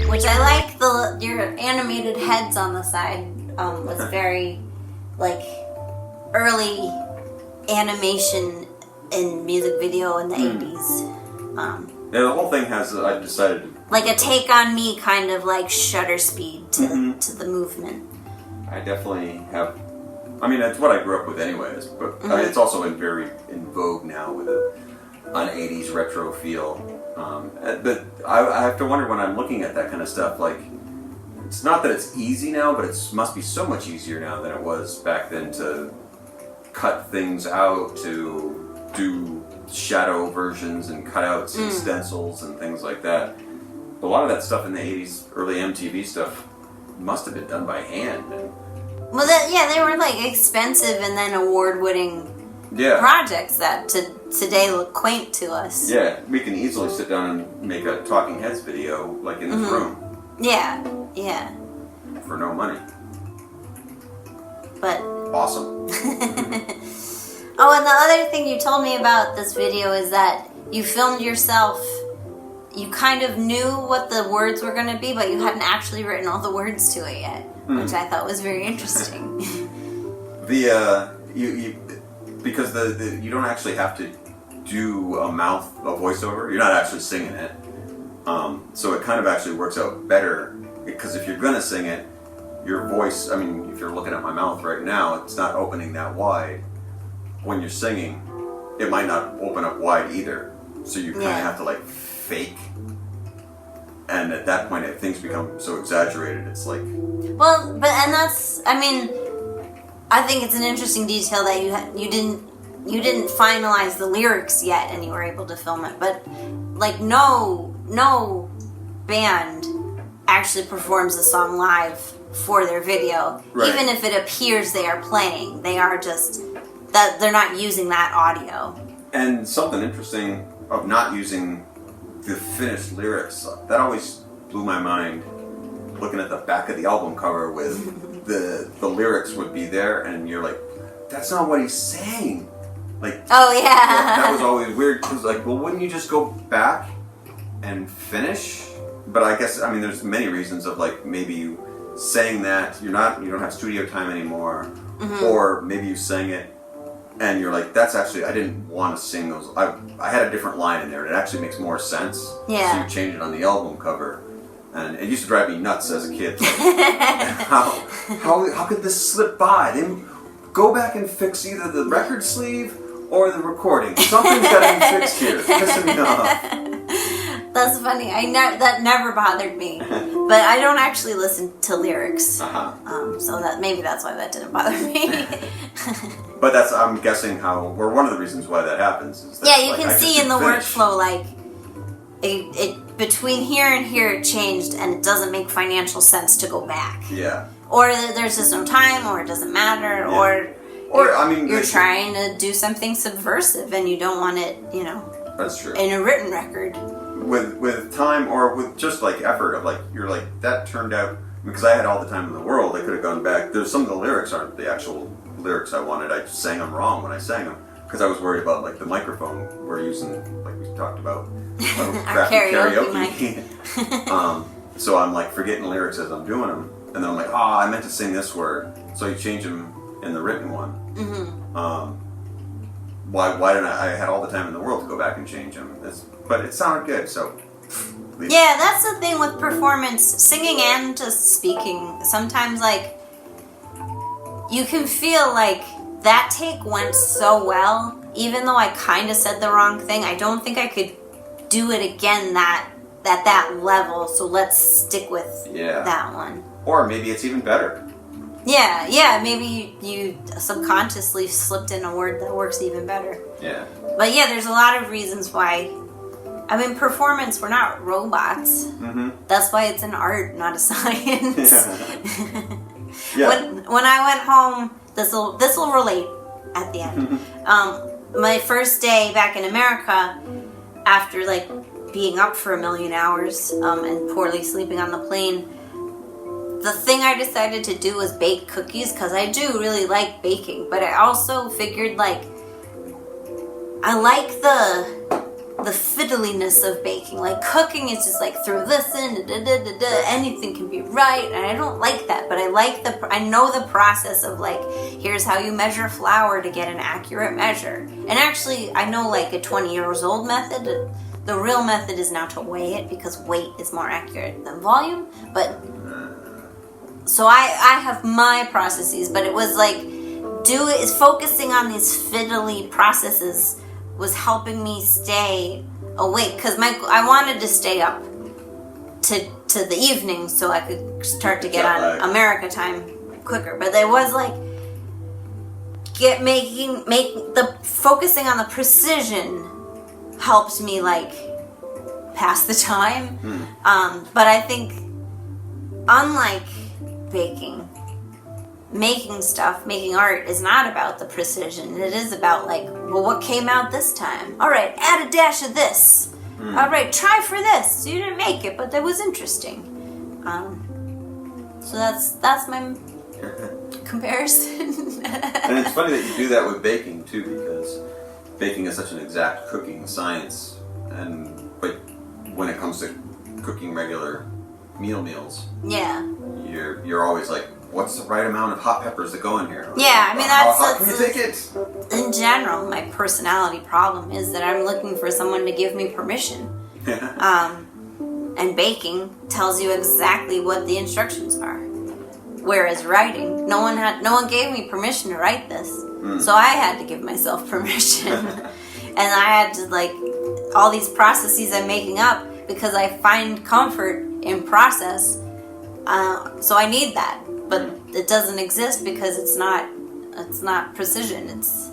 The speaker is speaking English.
Which I like your animated heads on the side. Was very like early animation in music video in the 80s. Yeah, the whole thing has, I decided to... Like a take on me kind of like shutter speed to the movement. I definitely have... I mean, that's what I grew up with anyways, but I mean, it's also very in vogue now with an 80s retro feel. But I have to wonder when I'm looking at that kind of stuff, like, it's not that it's easy now, but it must be so much easier now than it was back then to cut things out, to do shadow versions and cutouts and stencils and things like that. A lot of that stuff in the 80s, early MTV stuff, must have been done by hand. Well, they were like expensive and then award-winning projects that today look quaint to us. Yeah, we can easily sit down and make a Talking Heads video like in this room. Yeah. For no money. But awesome. Oh, and the other thing you told me about this video is that you filmed yourself. You kind of knew what the words were going to be, but you hadn't actually written all the words to it yet, which I thought was very interesting. Because you don't actually have to do a voiceover. You're not actually singing it, so it kind of actually works out better. Because if you're going to sing it, your voice. I mean, if you're looking at my mouth right now, it's not opening that wide. When you're singing, it might not open up wide either. So you kind of have to like fake. And at that point, things become so exaggerated. It's like, well, and that's. I mean, I think it's an interesting detail that you didn't finalize the lyrics yet, and you were able to film it. But like, no band actually performs the song live for their video, even if it appears they are playing. They are just that they're not using that audio. And something interesting of not using the finished lyrics, that always blew my mind. Looking at the back of the album cover with the lyrics would be there, and you're like, that's not what he's saying. Like, oh yeah, that was always weird. Cause like, well, wouldn't you just go back and finish? But I guess, I mean, there's many reasons of like maybe you saying that you don't have studio time anymore, or maybe you sang it and you're like, that's actually, I didn't want to sing those. I had a different line in there. It actually makes more sense. Yeah. So you change it on the album cover, and it used to drive me nuts as a kid. Like, how could this slip by? Then go back and fix either the record sleeve or the recording. Something's got to be fixed here. Pissing me off. That's funny. That never bothered me, but I don't actually listen to lyrics, so that maybe that's why that didn't bother me. But I'm guessing or one of the reasons why that happens is that, you can see in the workflow, like it between here and here it changed, and it doesn't make financial sense to go back. Yeah. Or there's just no time, or it doesn't matter, or I mean, you're trying to do something subversive and you don't want it, That's true. In a written record. With time or with just like effort of like, you're like, that turned out, because I had all the time in the world, I could have gone back. There's some of the lyrics aren't the actual lyrics I wanted. I just sang them wrong when I sang them because I was worried about like the microphone we're using, like we talked about our karaoke mic. So I'm like forgetting lyrics as I'm doing them, and then I'm like, I meant to sing this word, so you change them in the written one. Why didn't I had all the time in the world to go back and change them? But it sounded good, so. Yeah, that's the thing with performance, singing and just speaking. Sometimes, like, you can feel like that take went so well, even though I kind of said the wrong thing. I don't think I could do it again at that level, so let's stick with that one. Or maybe it's even better. Yeah, maybe you subconsciously slipped in a word that works even better. Yeah. But yeah, there's a lot of reasons why. I mean, performance, we're not robots. That's why it's an art, not a science. Yeah. When I went home, this will relate at the end. My first day back in America, after like being up for 1,000,000 hours and poorly sleeping on the plane, the thing I decided to do was bake cookies, because I do really like baking, but I also figured like I like the fiddliness of baking. Like cooking is just like throw this in, anything can be right, and I don't like that. But I know the process of like, here's how you measure flour to get an accurate measure. And actually, I know like a 20 years old method. The real method is now to weigh it because weight is more accurate than volume. But so I have my processes, but it was like focusing on these fiddly processes was helping me stay awake because I wanted to stay up to the evening so I could start to get on America time quicker. But there was like focusing on the precision helped me like pass the time. But I think unlike baking, making art is not about the precision. It is about like, well, what came out this time? All right, add a dash of this. All right, try for this. You didn't make it, but that was interesting. So that's my comparison. And it's funny that you do that with baking too, because baking is such an exact cooking science. But when it comes to cooking regular meals, yeah, you're always like, what's the right amount of hot peppers that go in here? Yeah, I mean, how hot can you take it? In general, my personality problem is that I'm looking for someone to give me permission. And baking tells you exactly what the instructions are. Whereas writing, no one gave me permission to write this. So I had to give myself permission. And I had to like, all these processes I'm making up because I find comfort in process. So I need that. But it doesn't exist because it's not precision. It's